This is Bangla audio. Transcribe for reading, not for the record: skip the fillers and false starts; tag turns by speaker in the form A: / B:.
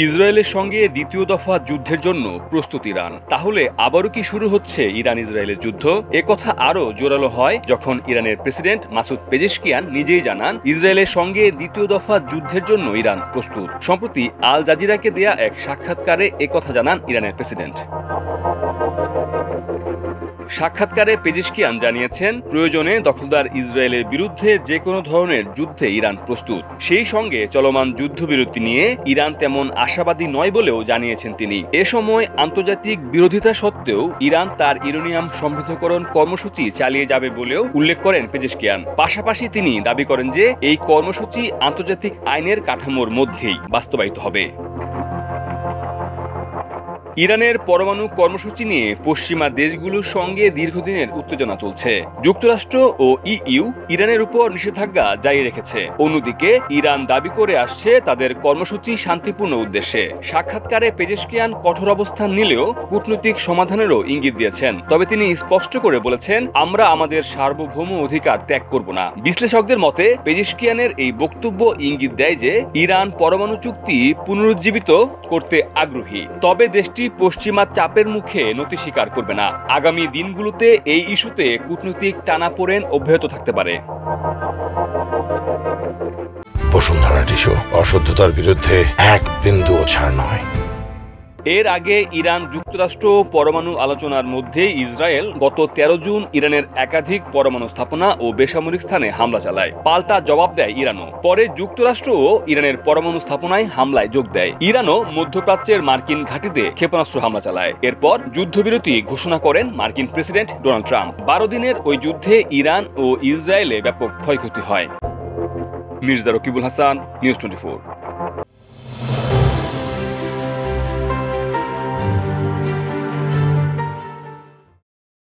A: ইসরায়েলের সঙ্গে দ্বিতীয় দফা যুদ্ধের জন্য প্রস্তুতি ইরান। তাহলে আবারও কি শুরু হচ্ছে ইরান ইসরায়েলের যুদ্ধ? একথা আরও জোরালো হয় যখন ইরানের প্রেসিডেন্ট মাসুদ পেজেশকিয়ান নিজেই জানান ইসরায়েলের সঙ্গে দ্বিতীয় দফা যুদ্ধের জন্য ইরান প্রস্তুত। সম্প্রতি আল জাজিরাকে দেয়া এক সাক্ষাৎকারে একথা জানান ইরানের প্রেসিডেন্ট। সাক্ষাৎকারে পেজেশকিয়ান জানিয়েছেন, প্রয়োজনে দখলদার ইসরায়েলের বিরুদ্ধে যে কোনো ধরনের যুদ্ধে ইরান প্রস্তুত। সেই সঙ্গে চলমান যুদ্ধবিরতি নিয়ে ইরান তেমন আশাবাদী নয় বলেও জানিয়েছেন তিনি। এ সময় আন্তর্জাতিক বিরোধিতা সত্ত্বেও ইরান তার ইউরেনিয়াম সমৃদ্ধকরণ কর্মসূচি চালিয়ে যাবে বলেও উল্লেখ করেন পেজেশকিয়ান। পাশাপাশি তিনি দাবি করেন যে এই কর্মসূচি আন্তর্জাতিক আইনের কাঠামোর মধ্যেই বাস্তবায়িত হবে। ইরানের পরমাণু কর্মসূচি নিয়ে পশ্চিমা দেশগুলোর সঙ্গে দীর্ঘদিনের উত্তেজনা চলছে। যুক্তরাষ্ট্র ও ইইউ ইরানের উপর নিষেধাজ্ঞা জারি রেখেছে। অন্যদিকে ইরান দাবি করে আসছে তাদের কর্মসূচি শান্তিপূর্ণ উদ্দেশ্যে। সাক্ষাৎকারে পেজেশকিয়ান কঠোর অবস্থান নিলেও কূটনৈতিক সমাধানেরও ইঙ্গিত দিয়েছেন। তবে তিনি স্পষ্ট করে বলেছেন, আমরা আমাদের সার্বভৌম অধিকার ত্যাগ করব না। বিশ্লেষকদের মতে পেজেশকিয়ানের এই বক্তব্য ইঙ্গিত দেয় যে ইরান পরমাণু চুক্তি পুনরুজ্জীবিত করতে আগ্রহী, তবে দেশটি পশ্চিমা চাপের মুখে নতি স্বীকার করবে না। আগামী দিনগুলোতে এই ইস্যুতে কূটনৈতিক টানাপোড়েন অব্যাহত থাকতে পারে।
B: বসুন্ধরা টিস্যু, অশুদ্ধতার বিরুদ্ধে এক বিন্দুও ছাড় নয়।
A: এর আগে ইরান যুক্তরাষ্ট্র পরমাণু আলোচনার মধ্যে ইসরায়েল গত 13 জুন ইরানের একাধিক পরমাণু স্থাপনা ও বেসামরিক স্থানে হামলা চালায়। পাল্টা জবাব দেয় ইরানও। পরে যুক্তরাষ্ট্রও ইরানের পরমাণু স্থাপনায় হামলায় যোগ দেয়। ইরানও মধ্যপ্রাচ্যের মার্কিন ঘাঁটিতে ক্ষেপণাস্ত্র হামলা চালায়। এরপর যুদ্ধবিরতি ঘোষণা করেন মার্কিন প্রেসিডেন্ট ডোনাল্ড ট্রাম্প। 12 দিনের ওই যুদ্ধে ইরান ও ইসরায়েলে ব্যাপক ক্ষয়ক্ষতি হয়। মির্জা রকিবুল হাসান, নিউজ 24।